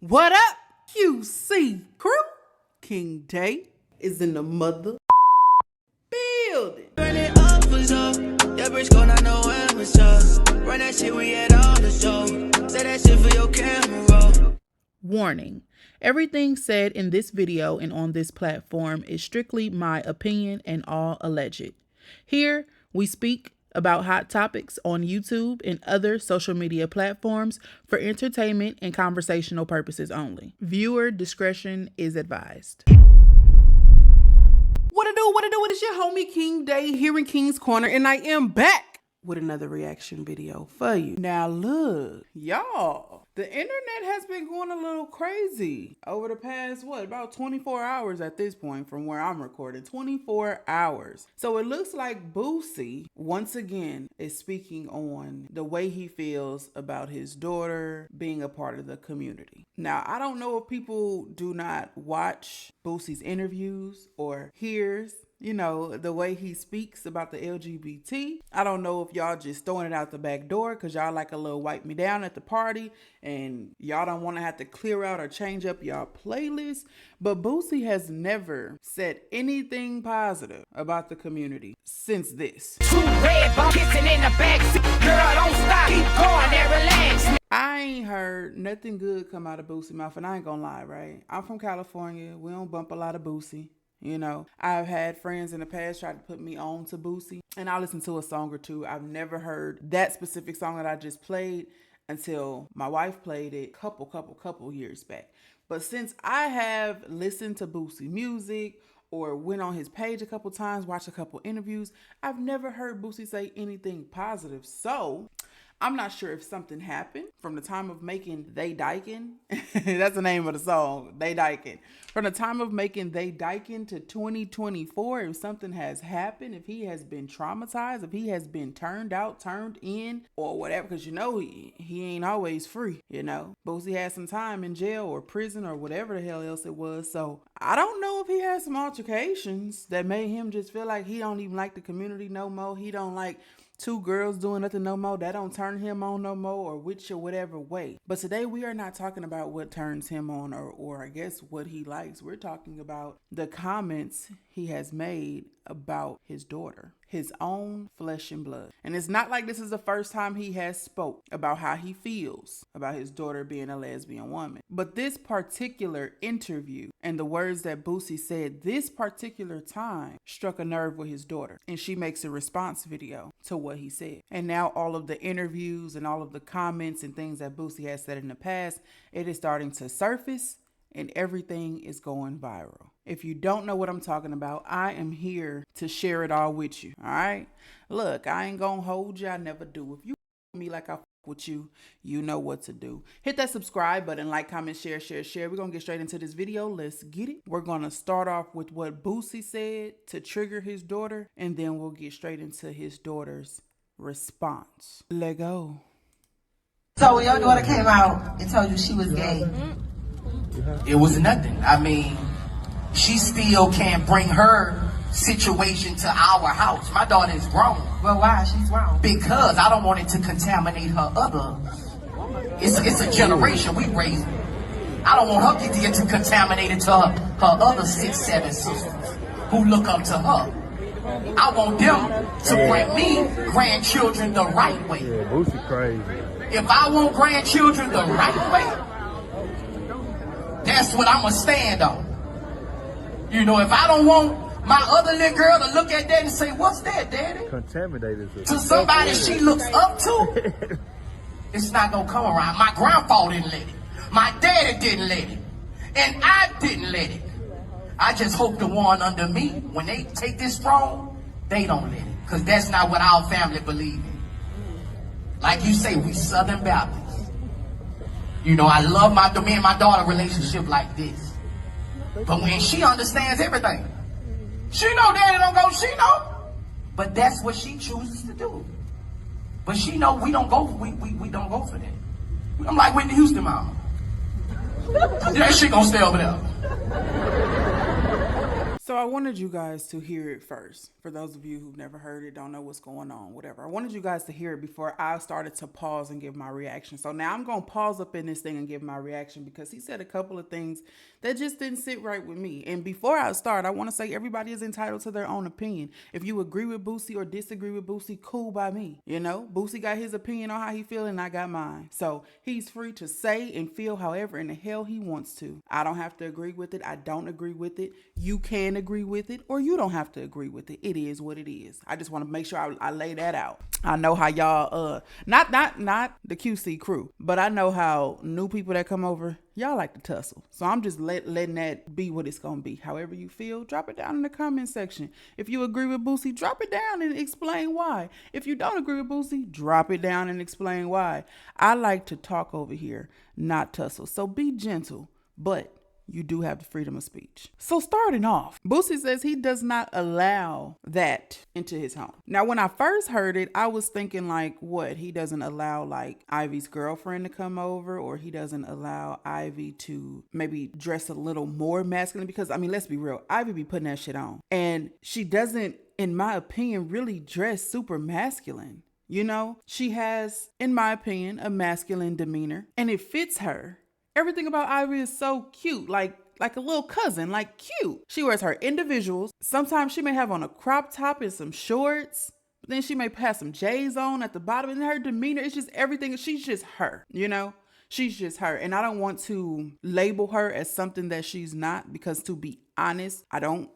What up, QC crew? King Day is in the mother building. Burn it up for so. Your bitch gon' not know where was up. Run that shit, we had all the show. Say that shit for your camera. Warning. Everything said in this video and on this platform is strictly my opinion and all alleged. Here, we speak about hot topics on YouTube and other social media platforms for entertainment and conversational purposes only. Viewer discretion is advised. What it do? It's your homie King Day here in King's Corner, and I am back with another reaction video for you. Now look, y'all, the internet has been going a little crazy over the past, about 24 hours at this point from where I'm recording, 24 hours. So it looks like Boosie, once again, is speaking on the way he feels about his daughter being a part of the community. Now, I don't know if people do not watch Boosie's interviews or hears the way he speaks about the LGBT. I don't know if y'all just throwing it out the back door because y'all like a little wipe me down at the party and y'all don't want to have to clear out or change up y'all playlist. But Boosie has never said anything positive about the community since this. Two red bone kissing in the backseat. Girl, don't stop. Keep going and relax. I ain't heard nothing good come out of Boosie mouth, and I ain't gonna lie, right? I'm from California. We don't bump a lot of Boosie. I've had friends in the past try to put me on to Boosie, and I listen to a song or two. I've never heard that specific song that I just played until my wife played it couple years back. But since I have listened to Boosie music or went on his page a couple times, watched a couple interviews, I've never heard Boosie say anything positive. So I'm not sure if something happened from the time of making They Dykin'. That's the name of the song, They Dykin'. From the time of making They Dykin' to 2024, if something has happened, if he has been traumatized, if he has been turned out, turned in, or whatever, because he ain't always free, Boosie had some time in jail or prison or whatever the hell else it was. So I don't know if he had some altercations that made him just feel like he don't even like the community no more. He don't like two girls doing nothing no more. That don't turn him on no more, or which or whatever way. But today we are not talking about what turns him on or I guess what he likes. We're talking about the comments he has made about his daughter, his own flesh and blood. And it's not like this is the first time he has spoke about how he feels about his daughter being a lesbian woman. But this particular interview and the words that Boosie said this particular time struck a nerve with his daughter. And she makes a response video to what he said. And now all of the interviews and all of the comments and things that Boosie has said in the past, it is starting to surface and everything is going viral. If you don't know what I'm talking about, I am here to share it all with you. All right. Look, I ain't gonna hold you. I never do. If you me like I with you, you know what to do. Hit that subscribe button, like, comment, share. We're gonna get straight into this video. Let's get it. We're gonna start off with what Boosie said to trigger his daughter, and then we'll get straight into his daughter's response. Let go. So when your daughter came out and told you she was gay, It was nothing. I mean, she still can't bring her situation to our house. My daughter is grown. well, why? She's wrong. Because I don't want it to contaminate her other. It's a generation we raised. I don't want her to get to contaminate it to her other 6, 7 sisters who look up to her. I want them to bring me grandchildren the right way. Yeah, Boosie crazy. If I want grandchildren the right way, that's what I'm going to stand on. If I don't want my other little girl to look at that and say, what's that, daddy? Contaminated. To somebody she looks up to, it's not going to come around. My grandpa didn't let it. My daddy didn't let it. And I didn't let it. I just hope the one under me, when they take this throne, they don't let it. Because that's not what our family believe in. Like you say, we Southern Baptists. I love me and my daughter relationship like this. But when she understands everything, she know daddy don't go, she know. But that's what she chooses to do. But she know we don't go, we don't go for that. I'm like Whitney Houston, mama. Yeah, she gonna stay over there. So I wanted you guys to hear it first. For those of you who've never heard it, don't know what's going on, whatever. I wanted you guys to hear it before I started to pause and give my reaction. So now I'm going to pause up in this thing and give my reaction because he said a couple of things that just didn't sit right with me. And before I start, I want to say everybody is entitled to their own opinion. If you agree with Boosie or disagree with Boosie, cool by me. You know, Boosie got his opinion on how he feel and I got mine. So he's free to say and feel however in the hell he wants to. I don't have to agree with it. I don't agree with it. You can agree with it or you don't have to agree with it. It is what it is. I just want to make sure I lay that out. I know how y'all, not the QC crew, but I know how new people that come over, y'all like to tussle. So I'm just letting that be what it's going to be. However you feel, drop it down in the comment section. If you agree with Boosie, drop it down and explain why. If you don't agree with Boosie, drop it down and explain why. I like to talk over here, not tussle. So be gentle, but you do have the freedom of speech. So starting off, Boosie says he does not allow that into his home. Now, when I first heard it, I was thinking like, what? He doesn't allow like Ivy's girlfriend to come over, or he doesn't allow Ivy to maybe dress a little more masculine, because I mean, let's be real. Ivy be putting that shit on and she doesn't, in my opinion, really dress super masculine. You know, she has, in my opinion, a masculine demeanor and it fits her. Everything about Ivy is so cute, like a little cousin, like cute. She wears her individuals. Sometimes she may have on a crop top and some shorts. But then she may have some J's on at the bottom. And her demeanor, it's just everything. She's just her, you know? She's just her. And I don't want to label her as something that she's not, because to be honest, I don't,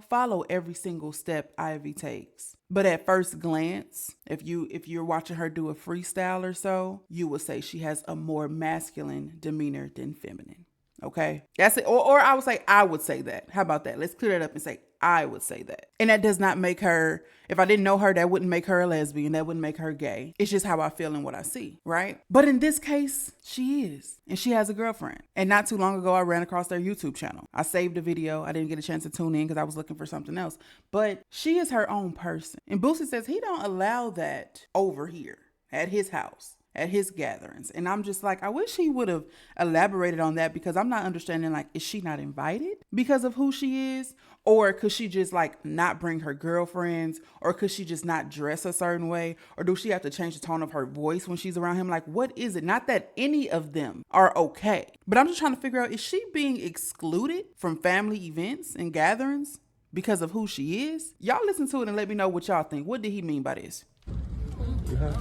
follow every single step Ivy takes. But at first glance, if you're watching her do a freestyle or so, you would say she has a more masculine demeanor than feminine. Okay? That's it. Or I would say that. How about that? Let's clear that up and say I would say that. And that does not make her, if I didn't know her, that wouldn't make her a lesbian. That wouldn't make her gay. It's just how I feel and what I see, right? But in this case, she is. And she has a girlfriend. And not too long ago, I ran across their YouTube channel. I saved the video. I didn't get a chance to tune in because I was looking for something else. But she is her own person. And Boosie says he don't allow that over here at his house, at his gatherings. And I'm just like, I wish he would have elaborated on that, because I'm not understanding, like, is she not invited because of who she is? Or could she just like not bring her girlfriends? Or could she just not dress a certain way? Or do she have to change the tone of her voice when she's around him? Like, what is it? Not that any of them are okay, but I'm just trying to figure out, is she being excluded from family events and gatherings because of who she is? Y'all listen to it and let me know what y'all think. What did he mean by this?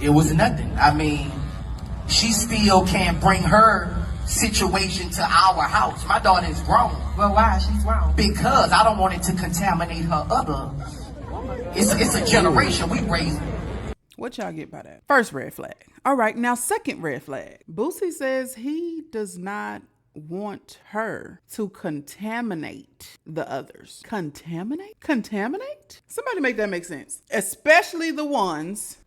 It was nothing. I mean, she still can't bring her situation to our house. My daughter is grown. Well, why? She's grown. Because I don't want it to contaminate her other. It's a generation we raised. What y'all get by that? First red flag. All right, now second red flag. Boosie says he does not want her to contaminate the others. Contaminate? Somebody make that make sense. Especially the ones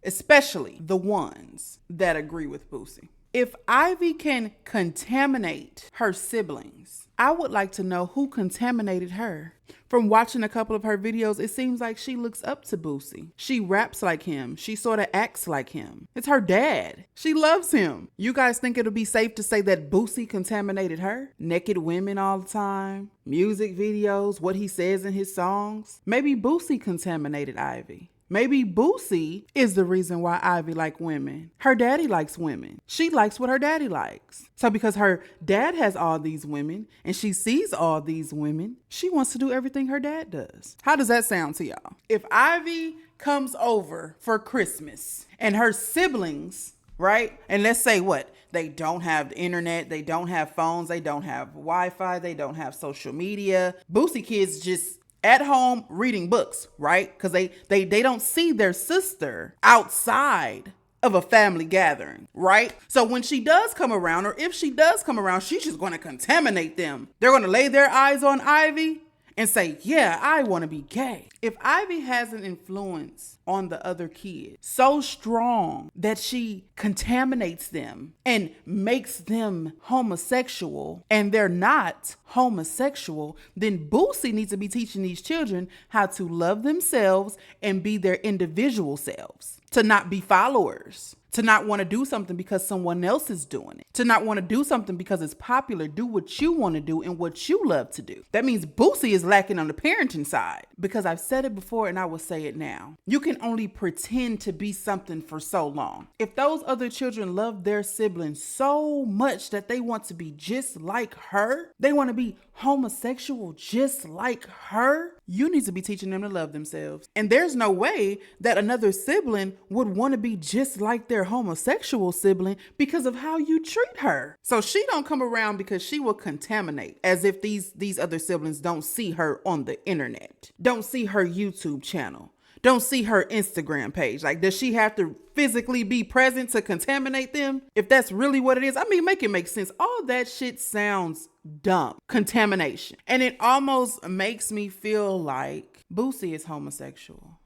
that agree with Boosie. If Ivy can contaminate her siblings, I would like to know who contaminated her. From watching a couple of her videos, it seems like she looks up to Boosie. She raps like him. She sort of acts like him. It's her dad. She loves him. You guys think it'll be safe to say that Boosie contaminated her? Naked women all the time, music videos, what he says in his songs. Maybe Boosie contaminated Ivy. Maybe Boosie is the reason why Ivy likes women. Her daddy likes women. She likes what her daddy likes. So because her dad has all these women and she sees all these women, she wants to do everything her dad does. How does that sound to y'all? If Ivy comes over for Christmas and her siblings, right? And let's say what? They don't have the internet. They don't have phones. They don't have Wi-Fi. They don't have social media. Boosie kids just at home reading books, right? Because they don't see their sister outside of a family gathering, right? So when she does come around, or if she does come around, she's just going to contaminate them. They're going to lay their eyes on Ivy and say, yeah, I want to be gay. If Ivy has an influence on the other kids so strong that she contaminates them and makes them homosexual, and they're not homosexual, then Boosie needs to be teaching these children how to love themselves and be their individual selves, to not be followers, to not want to do something because someone else is doing it, to not want to do something because it's popular. Do what you want to do and what you love to do. That means Boosie is lacking on the parenting side, because I've said it before and I will say it now. You can only pretend to be something for so long. If those other children love their siblings so much that they want to be just like her, they want to be homosexual just like her, you need to be teaching them to love themselves. And there's no way that another sibling would want to be just like their homosexual sibling because of how you treat her. So she don't come around, because she will contaminate, as if these other siblings don't see her on the internet, don't see her YouTube channel, don't see her Instagram page. Like, does she have to physically be present to contaminate them? If that's really what it is, I mean, make it make sense. All that shit sounds dumb. Contamination. And it almost makes me feel like Boosie is homosexual,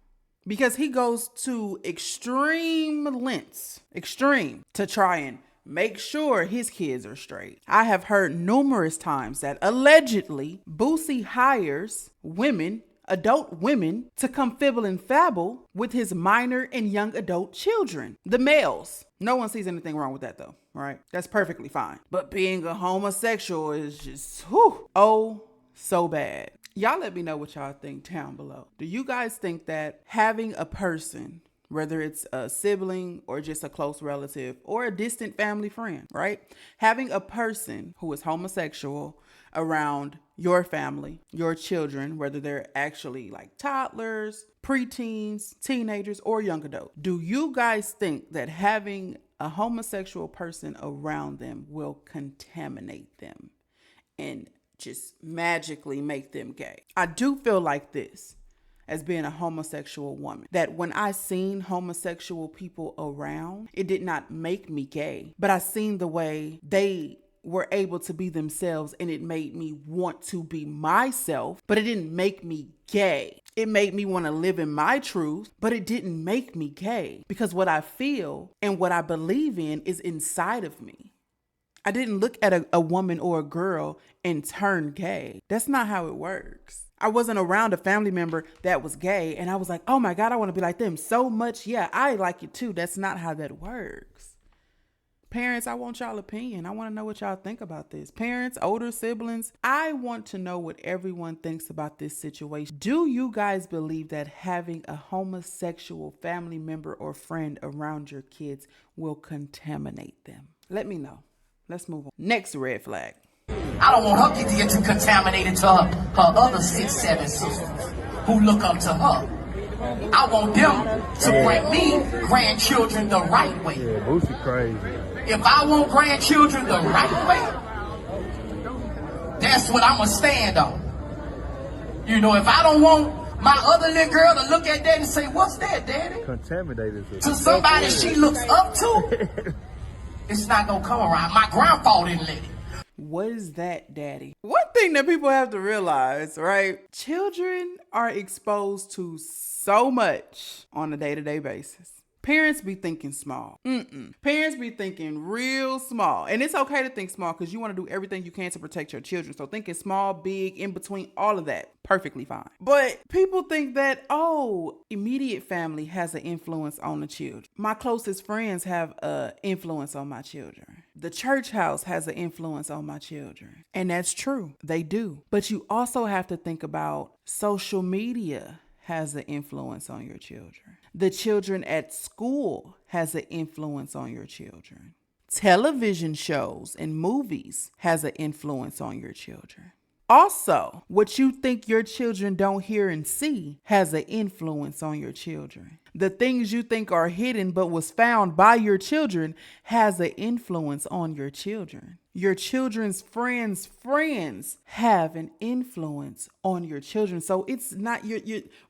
because he goes to extreme lengths, to try and make sure his kids are straight. I have heard numerous times that allegedly Boosie hires women, adult women, to come fibble and fabble with his minor and young adult children, the males. No one sees anything wrong with that though, right? That's perfectly fine. But being a homosexual is just, so bad. Y'all let me know what y'all think down below. Do you guys think that having a person, whether it's a sibling or just a close relative or a distant family friend, right? Having a person who is homosexual around your family, your children, whether they're actually like toddlers, preteens, teenagers, or young adults, do you guys think that having a homosexual person around them will contaminate them and just magically make them gay? I do feel like this, as being a homosexual woman, that when I seen homosexual people around, it did not make me gay, but I seen the way they were able to be themselves, and it made me want to be myself, but it didn't make me gay. It made me want to live in my truth, but it didn't make me gay, because what I feel and what I believe in is inside of me. I didn't look at a woman or a girl and turn gay. That's not how it works. I wasn't around a family member that was gay and I was like, oh my God, I want to be like them so much. Yeah, I like it too. That's not how that works. Parents, I want y'all opinion. I want to know what y'all think about this. Parents, older siblings, I want to know what everyone thinks about this situation. Do you guys believe that having a homosexual family member or friend around your kids will contaminate them? Let me know. Let's move on. Next red flag. I don't want her to get too contaminated to her other 6, 7 sisters who look up to her. I want them to bring me grandchildren the right way. Yeah, Boosie crazy. If I want grandchildren the right way, that's what I'm going to stand on. You know, if I don't want my other little girl to look at that and say, what's that, Daddy? Contaminated. To somebody she looks up to, it's not going to come around. My grandpa didn't let it. What is that, Daddy? One thing that people have to realize, right? Children are exposed to so much on a day-to-day basis. Parents be thinking small. Parents be thinking real small. And it's okay to think small, because you want to do everything you can to protect your children. So thinking small, big, in between, all of that, perfectly fine. But people think that, immediate family has an influence on the children. My closest friends have an influence on my children. The church house has an influence on my children. And that's true. They do. But you also have to think about social media has an influence on your children. The children at school has an influence on your children. Television shows and movies has an influence on your children. Also, what you think your children don't hear and see has an influence on your children. The things you think are hidden but was found by your children has an influence on your children. Your children's friends have an influence on your children. So it's not your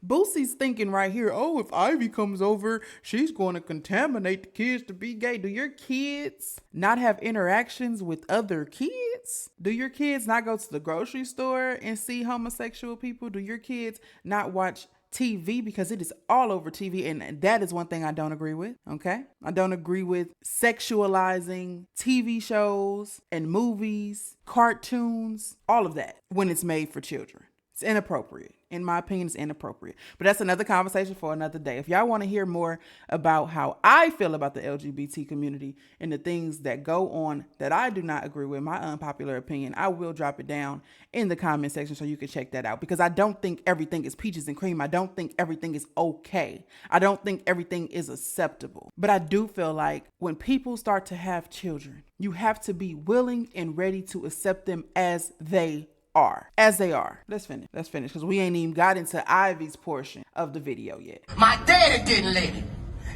Boosie's thinking right here, if Ivy comes over, she's going to contaminate the kids to be gay. Do your kids not have interactions with other kids? Do your kids not go to the grocery store and see homosexual people? Do your kids not watch TV? Because it is all over TV, and that is one thing I don't agree with. Okay, I don't agree with sexualizing TV shows and movies, cartoons, all of that when it's made for children. It's inappropriate. In my opinion, it's inappropriate. But that's another conversation for another day. If y'all want to hear more about how I feel about the LGBT community and the things that go on that I do not agree with, my unpopular opinion, I will drop it down in the comment section so you can check that out. Because I don't think everything is peaches and cream. I don't think everything is okay. I don't think everything is acceptable. But I do feel like when people start to have children, you have to be willing and ready to accept them as they are. Let's finish because we ain't even got into Ivy's portion of the video yet. My daddy didn't let it,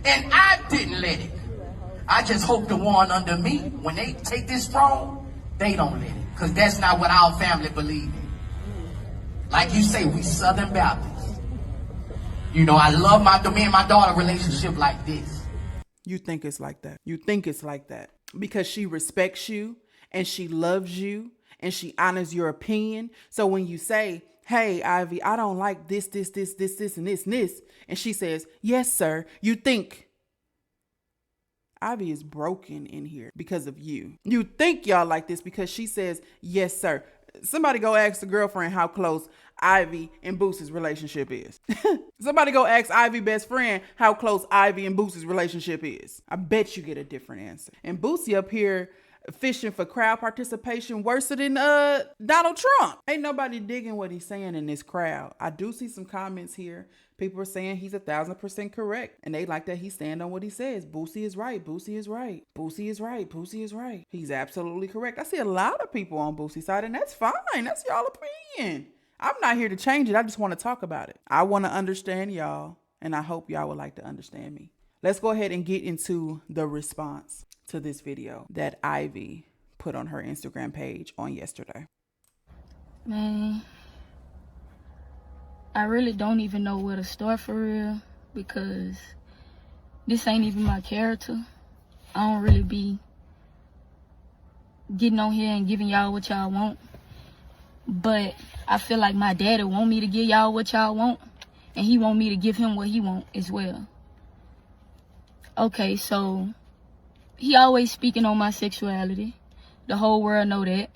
and I didn't let it. I just hope the one under me, when they take this throne, they don't let it, because that's not what our family believe in. Like you say, we Southern Baptists. You know, I love me and my daughter relationship like this. You think it's like that. You think it's like that because she respects you and she loves you and she honors your opinion. So when you say, hey, Ivy, I don't like this, and this, and she says, yes, sir, you think Ivy is broken in here because of you. You think y'all like this because she says, yes, sir. Somebody go ask the girlfriend how close Ivy and Boosie's relationship is. Somebody go ask Ivy best friend how close Ivy and Boosie's relationship is. I bet you get a different answer. And Boosie up here fishing for crowd participation worse than Donald Trump. Ain't nobody digging what he's saying in this crowd. I do see some comments here. People are saying he's 1,000% correct. And they like that he stand on what he says. Boosie is right. Boosie is right. Boosie is right. Boosie is right. He's absolutely correct. I see a lot of people on Boosie's side, and that's fine. That's y'all opinion. I'm not here to change it. I just want to talk about it. I want to understand y'all, and I hope y'all would like to understand me. Let's go ahead and get into the response to this video that Ivy put on her Instagram page on yesterday. Man, I really don't even know where to start for real, because this ain't even my character. I don't really be getting on here and giving y'all what y'all want. But I feel like my daddy want me to give y'all what y'all want, and he want me to give him what he want as well. Okay, so he always speaking on my sexuality. The whole world know that.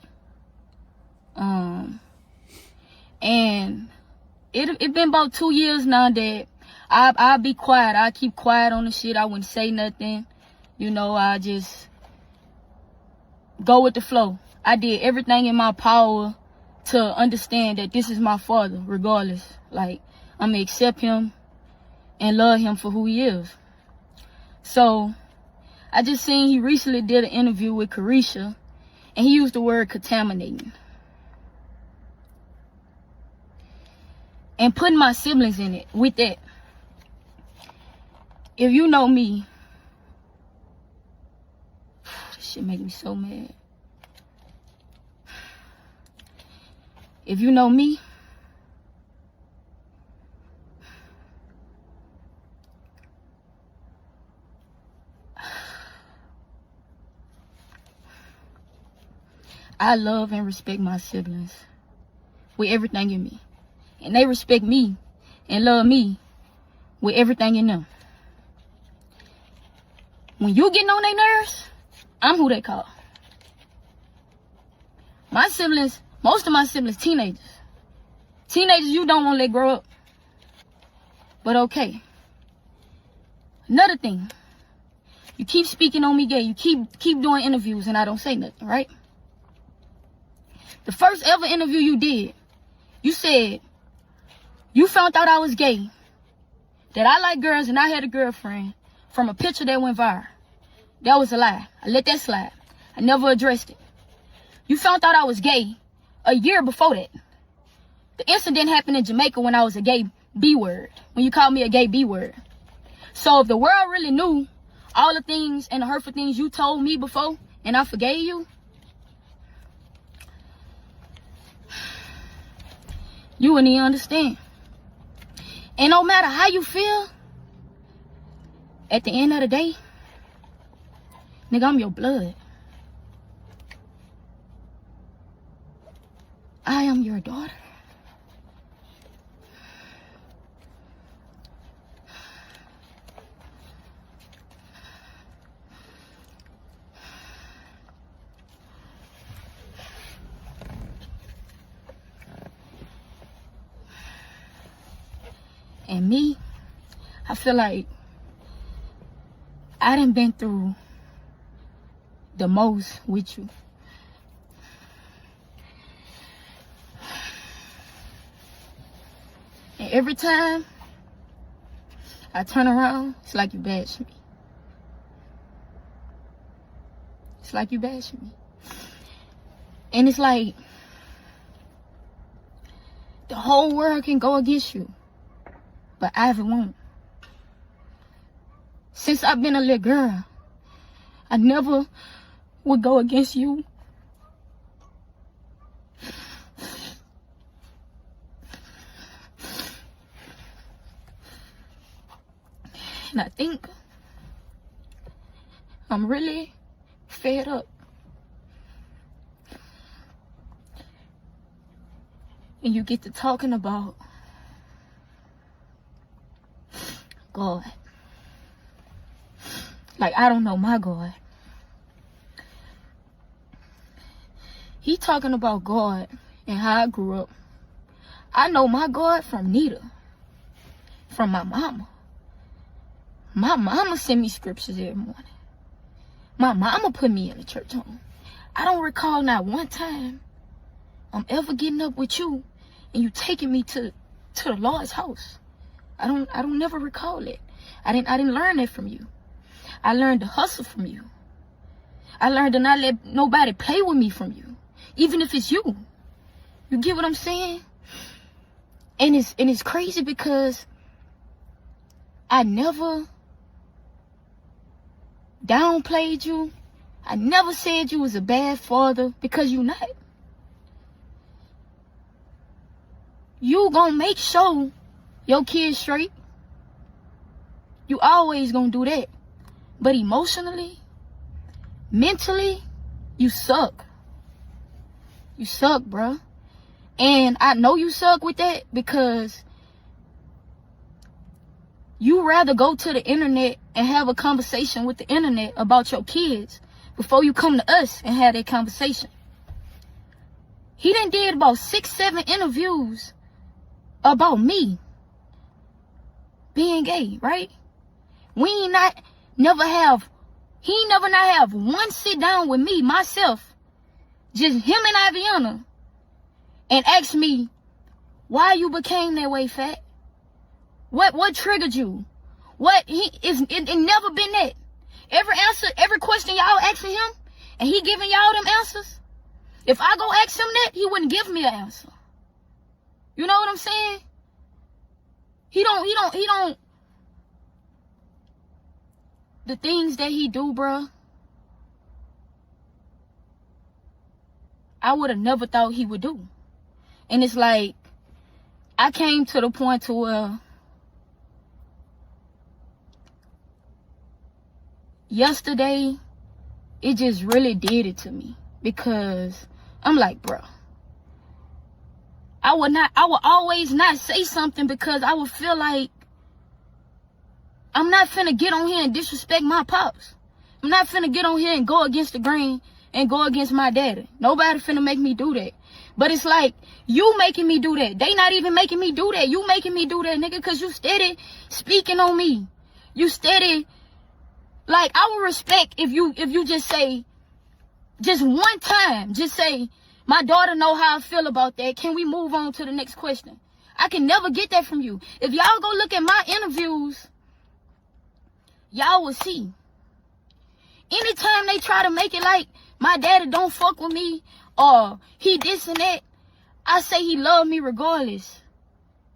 And it been about 2 years now that I'll be quiet. I keep quiet on the shit. I wouldn't say nothing. You know, I just go with the flow. I did everything in my power to understand that this is my father, regardless. Like, I'm gonna accept him and love him for who he is. So I just seen he recently did an interview with Caresha, and he used the word contaminating. And putting my siblings in it with that. If you know me, this shit make me so mad. If you know me, I love and respect my siblings with everything in me. And they respect me and love me with everything in them. When you getting on their nerves, I'm who they call. My siblings, most of my siblings, teenagers. Teenagers you don't want to let grow up. But okay. Another thing. You keep speaking on me gay. You keep doing interviews and I don't say nothing, right? The first ever interview you did, you said you found out I was gay, that I like girls and I had a girlfriend from a picture that went viral. That was a lie. I let that slide. I never addressed it. You found out I was gay a year before that. The incident happened in Jamaica when I was a gay B-word, when you called me a gay B-word. So if the world really knew all the things and the hurtful things you told me before and I forgave you, you wouldn't even understand. And no matter how you feel, at the end of the day, nigga, I'm your blood. I am your daughter. And me, I feel like I done been through the most with you. And every time I turn around, it's like you bash me. It's like you bash me. And it's like the whole world can go against you, but Ivy won't. Since I've been a little girl, I never would go against you. And I think I'm really fed up. And you get to talking about God. Like, I don't know my God. He talking about God and how I grew up. I know my God from Nita, from my mama. My mama sent me scriptures every morning. My mama put me in the church home. I don't recall not one time I'm ever getting up with you and you taking me to the Lord's house. I don't never recall it. I didn't learn that from you. I learned to hustle from you. I learned to not let nobody play with me from you, even if it's you. You get what I'm saying? And it's crazy because I never downplayed you. I never said you was a bad father, because you not. You gonna make sure your kids straight. You always gonna do that. But emotionally, mentally, you suck. You suck, bruh. And I know you suck with that because you rather go to the internet and have a conversation with the internet about your kids before you come to us and have that conversation. He done did about 6-7 interviews about me being gay, right? He never not have one sit down with me, myself, just him and Aviana, and ask me why you became that way, Fat. What triggered you? It never been that. Every question y'all asking him, and he giving y'all them answers. If I go ask him that, he wouldn't give me an answer. You know what I'm saying? He don't. The things that he do, bruh, I would have never thought he would do. And it's like, I came to the point to where yesterday, it just really did it to me. Because I'm like, bruh, I would always not say something because I would feel like I'm not finna get on here and disrespect my pops. I'm not finna get on here and go against the grain and go against my daddy. Nobody finna make me do that. But it's like, you making me do that. They not even making me do that. You making me do that, nigga, because you steady speaking on me. You steady, like, I would respect if you just say, just one time, just say, my daughter know how I feel about that. Can we move on to the next question? I can never get that from you. If y'all go look at my interviews, y'all will see. Anytime they try to make it like my daddy don't fuck with me or he this and that, I say he love me regardless.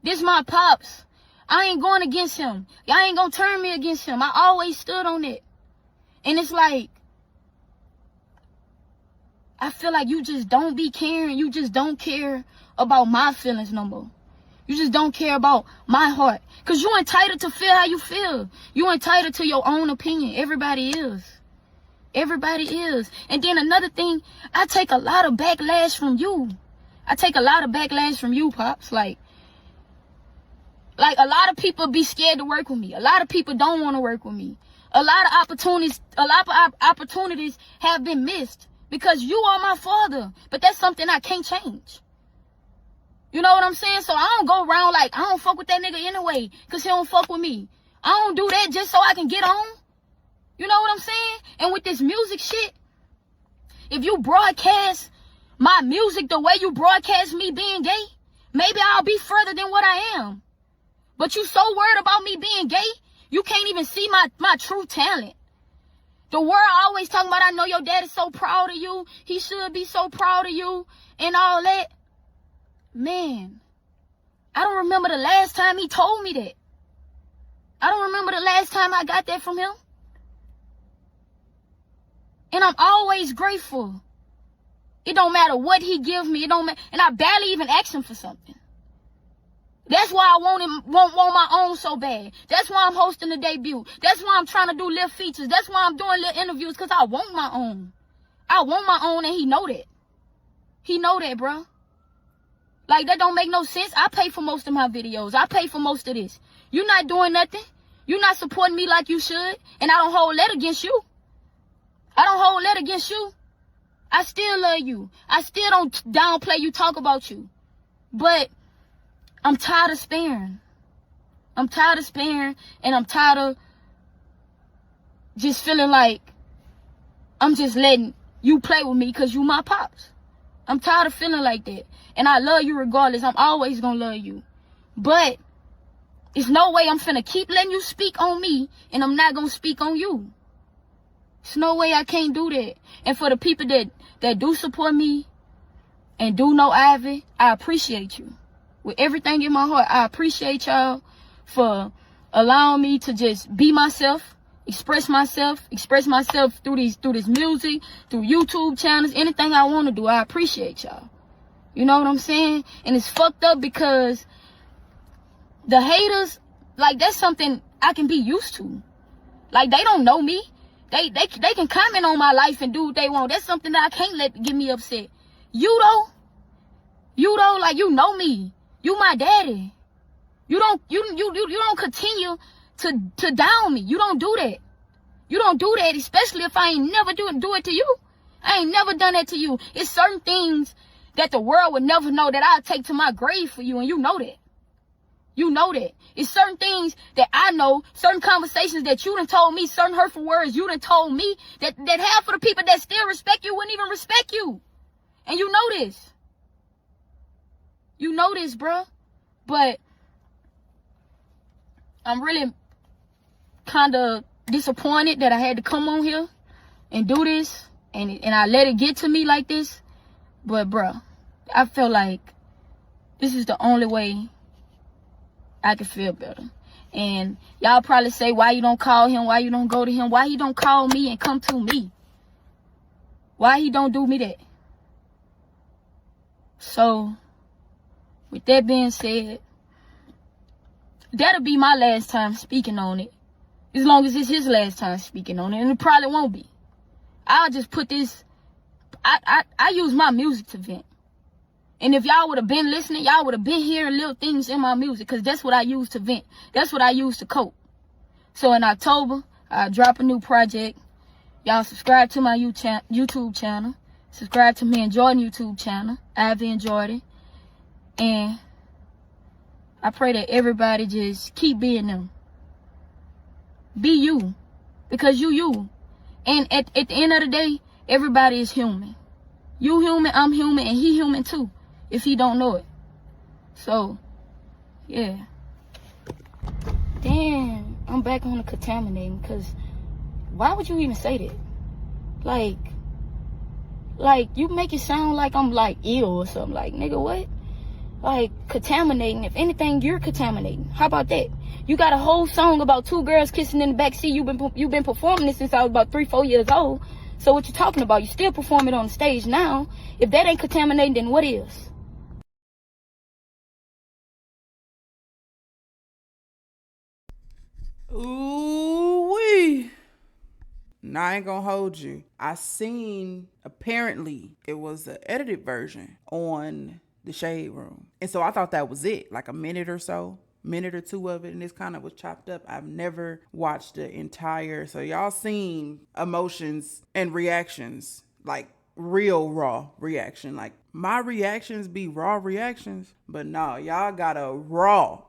This my pops. I ain't going against him. Y'all ain't gonna turn me against him. I always stood on it. And it's like, I feel like you just don't be caring. You just don't care about my feelings no more. You just don't care about my heart. Because you entitled to feel how you feel. You entitled to your own opinion. Everybody is. Everybody is. And then another thing, I take a lot of backlash from you. I take a lot of backlash from you, Pops. Like a lot of people be scared to work with me. A lot of people don't want to work with me. A lot of opportunities have been missed because you are my father. But that's something I can't change. You know what I'm saying? So I don't go around like, I don't fuck with that nigga anyway, because he don't fuck with me. I don't do that just so I can get on. You know what I'm saying? And with this music shit, if you broadcast my music the way you broadcast me being gay, maybe I'll be further than what I am. But you so worried about me being gay, you can't even see my true talent. The world always talking about, I know your dad is so proud of you. He should be so proud of you and all that. Man, I don't remember the last time he told me that. I don't remember the last time I got that from him. And I'm always grateful. It don't matter what he gives me. It don't matter. And I barely even ask him for something. That's why I want my own so bad. That's why I'm hosting the debut. That's why I'm trying to do little features. That's why I'm doing little interviews, because I want my own. I want my own, and he know that. He know that, bro. Like, that don't make no sense. I pay for most of my videos. I pay for most of this. You're not doing nothing. You're not supporting me like you should. And I don't hold that against you. I don't hold that against you. I still love you. I still don't downplay you, talk about you. But I'm tired of sparing. I'm tired of sparing, and I'm tired of just feeling like I'm just letting you play with me because you my pops. I'm tired of feeling like that. And I love you regardless. I'm always going to love you. But there's no way I'm finna keep letting you speak on me and I'm not going to speak on you. There's no way I can't do that. And for the people that do support me and do know Ivy, I appreciate you. With everything in my heart, I appreciate y'all for allowing me to just be myself, express myself through this music, through YouTube channels, anything I want to do. I appreciate y'all. You know what I'm saying? And it's fucked up because the haters, like, that's something I can be used to. Like, they don't know me. They can comment on my life and do what they want. That's something that I can't let get me upset. You though, like, you know me. You my daddy. You don't continue to down me. You don't do that. You don't do that, especially if I ain't never do it to you. I ain't never done that to you. It's certain things that the world would never know that I'll take to my grave for you, and you know that. You know that. It's certain things that I know, certain conversations that you done told me, certain hurtful words you done told me, that half of the people that still respect you wouldn't even respect you. And you know this. You know this, bro. But I'm really kind of disappointed that I had to come on here and do this, and I let it get to me like this. But, bro, I feel like this is the only way I can feel better. And y'all probably say, why you don't call him? Why you don't go to him? Why he don't call me and come to me? Why he don't do me that? So, with that being said, that'll be my last time speaking on it. As long as it's his last time speaking on it. And it probably won't be. I'll just put this... I use my music to vent. And if y'all would have been listening, y'all would have been hearing little things in my music. Because that's what I use to vent. That's what I use to cope. So in October, I'll drop a new project. Y'all subscribe to my YouTube channel. Subscribe to me and Jordan YouTube channel. Ivy and Jordan. And I pray that everybody just keep being them. Be you. Because you. And at the end of the day, everybody is human. You human, I'm human, and he human too. If he don't know it. So, yeah. Damn, I'm back on the contaminating. Because why would you even say that? Like, you make it sound like I'm, like, ill or something. Like, nigga, what? Like, contaminating. If anything, you're contaminating. How about that? You got a whole song about two girls kissing in the backseat. You've been performing this since I was about 3-4 years old. So what you talking about? You still perform it on the stage now. If that ain't contaminating, then what is? Ooh-wee. Now, I ain't gonna hold you. I seen, apparently, it was an edited version on the Shade Room. And so I thought that was it, like a minute or two of it, and this kind of was chopped up. I've never watched the entire, so y'all seen emotions and reactions, like real raw reaction. Like my reactions be raw reactions, but no, y'all got a raw,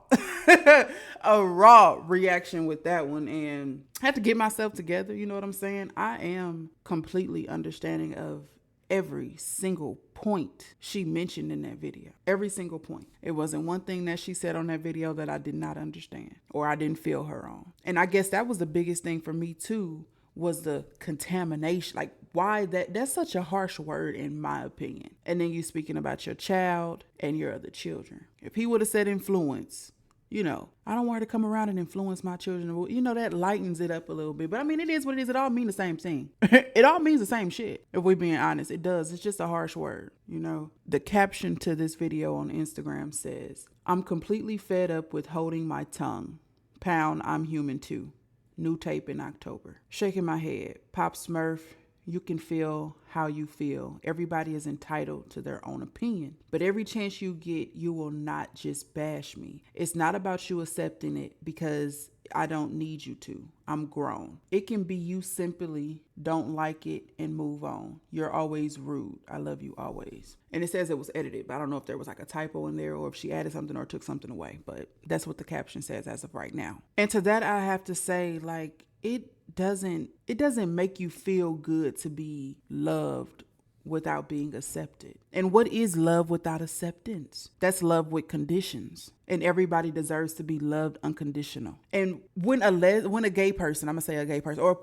a raw reaction with that one, and I had to get myself together. You know what I'm saying? I am completely understanding of every single point she mentioned in that video. Every single point. It wasn't one thing that she said on that video that I did not understand or I didn't feel her on. And I guess that was the biggest thing for me too, was the contamination. Like, why that's such a harsh word in my opinion. And then you speaking about your child and your other children. If he would have said influence, you know, I don't want her to come around and influence my children. You know, that lightens it up a little bit. But I mean, it is what it is. It all means the same thing. It all means the same shit. If we're being honest, it does. It's just a harsh word, you know. The caption to this video on Instagram says, I'm completely fed up with holding my tongue. Pound, I'm human too. New tape in October. Shaking my head. Pop Smurf. You can feel how you feel. Everybody is entitled to their own opinion. But every chance you get, you will not just bash me. It's not about you accepting it because I don't need you to. I'm grown. It can be you simply don't like it and move on. You're always rude. I love you always. And it says it was edited, but I don't know if there was like a typo in there or if she added something or took something away. But that's what the caption says as of right now. And to that, I have to say, like, it doesn't make you feel good to be loved without being accepted. And what is love without acceptance? That's love with conditions. And everybody deserves to be loved unconditional. And when a gay person, I'm gonna say a gay person, or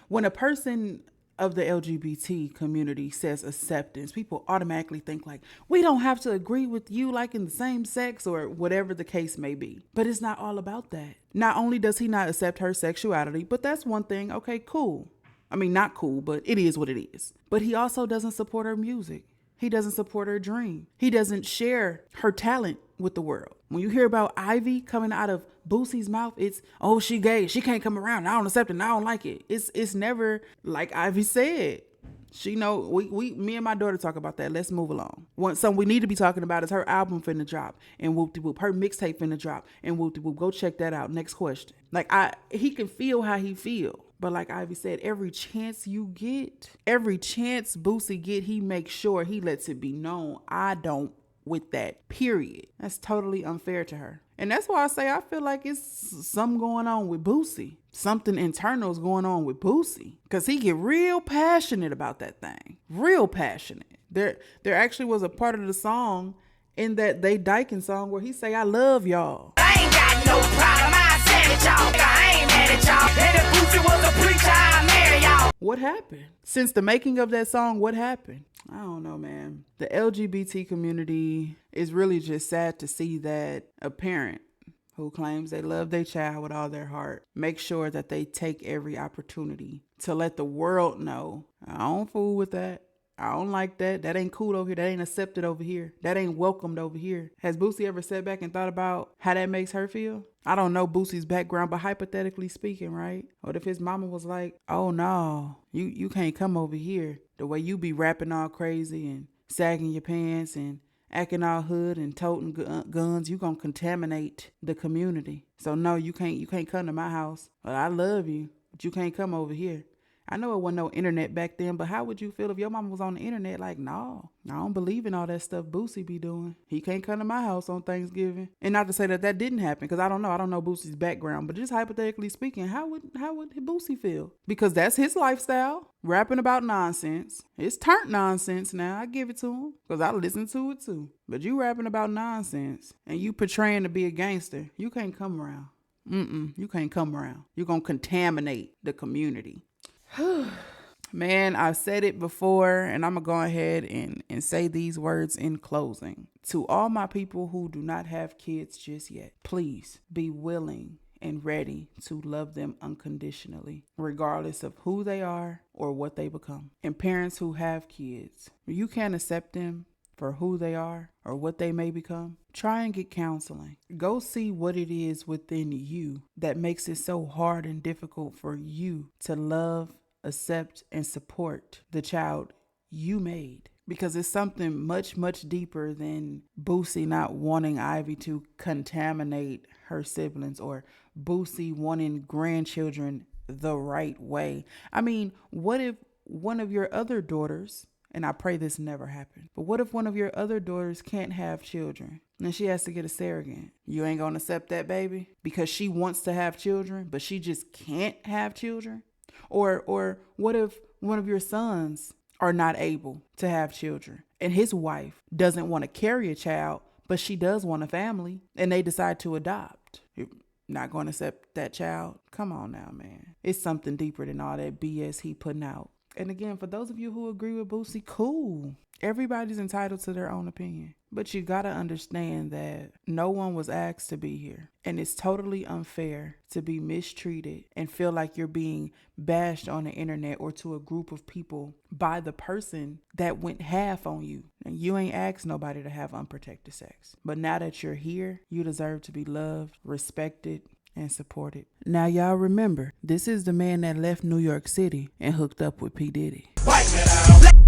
when a person of the LGBT community says acceptance, people automatically think like, we don't have to agree with you like in the same sex or whatever the case may be. But it's not all about that. Not only does he not accept her sexuality, but that's one thing. Okay, cool. I mean, not cool, but it is what it is. But he also doesn't support her music. He doesn't support her dream. He doesn't share her talent with the world. When you hear about Ivy coming out of Boosie's mouth, it's, oh, she gay. She can't come around. I don't accept it. And I don't like it. It's never like Ivy said. She know me and my daughter talk about that. Let's move along. Something we need to be talking about is her album finna drop and whoop de whoop. Her mixtape finna drop and whoop de whoop. Go check that out. Next question. Like he can feel how he feel. But like Ivy said, every chance Boosie get, he makes sure he lets it be known. I don't with that, period. That's totally unfair to her. And that's why I say I feel like it's something going on with Boosie. Something internal is going on with Boosie. Because he get real passionate about that thing. Real passionate. There actually was a part of the song in that They Dykin song where he say, I love y'all. I ain't got no problem, I said it, y'all. I ain't mad at y'all. And if Boosie was a preacher, I'd marry y'all. What happened? Since the making of that song, what happened? I don't know, man. The LGBT community is really just sad to see that a parent who claims they love their child with all their heart make sure that they take every opportunity to let the world know, I don't fool with that. I don't like that. That ain't cool over here. That ain't accepted over here. That ain't welcomed over here. Has Boosie ever sat back and thought about how that makes her feel? I don't know Boosie's background, but hypothetically speaking, right? What if his mama was like, oh no, you can't come over here. The way you be rapping all crazy and sagging your pants and acting all hood and toting guns, you gonna contaminate the community. So no, you can't come to my house. Well, I love you, but you can't come over here. I know it wasn't no internet back then, but how would you feel if your mama was on the internet like, no, I don't believe in all that stuff Boosie be doing. He can't come to my house on Thanksgiving. And not to say that didn't happen, because I don't know Boosie's background, but just hypothetically speaking, how would Boosie feel? Because that's his lifestyle, rapping about nonsense. It's turned nonsense now, I give it to him, because I listen to it too. But you rapping about nonsense, and you portraying to be a gangster, you can't come around. You can't come around. You're going to contaminate the community. Man, I've said it before, and I'm going to go ahead and say these words in closing. To all my people who do not have kids just yet, please be willing and ready to love them unconditionally, regardless of who they are or what they become. And parents who have kids, you can't accept them for who they are or what they may become, try and get counseling. Go see what it is within you that makes it so hard and difficult for you to love, accept, and support the child you made. Because it's something much, much deeper than Boosie not wanting Ivy to contaminate her siblings or Boosie wanting grandchildren the right way. I mean, what if one of your other daughters and I pray this never happened, but what if one of your other daughters can't have children and she has to get a surrogate? You ain't gonna accept that baby because she wants to have children, but she just can't have children? Or what if one of your sons are not able to have children and his wife doesn't want to carry a child, but she does want a family, and they decide to adopt? You're not going to accept that child? Come on now, man. It's something deeper than all that BS he putting out. And again, for those of you who agree with Boosie, cool. Everybody's entitled to their own opinion. But you got to understand that no one was asked to be here. And it's totally unfair to be mistreated and feel like you're being bashed on the internet or to a group of people by the person that went half on you. And you ain't asked nobody to have unprotected sex. But now that you're here, you deserve to be loved, respected, and supported. Now y'all remember, this is the man that left New York City and hooked up with P. Diddy. Wipe it out.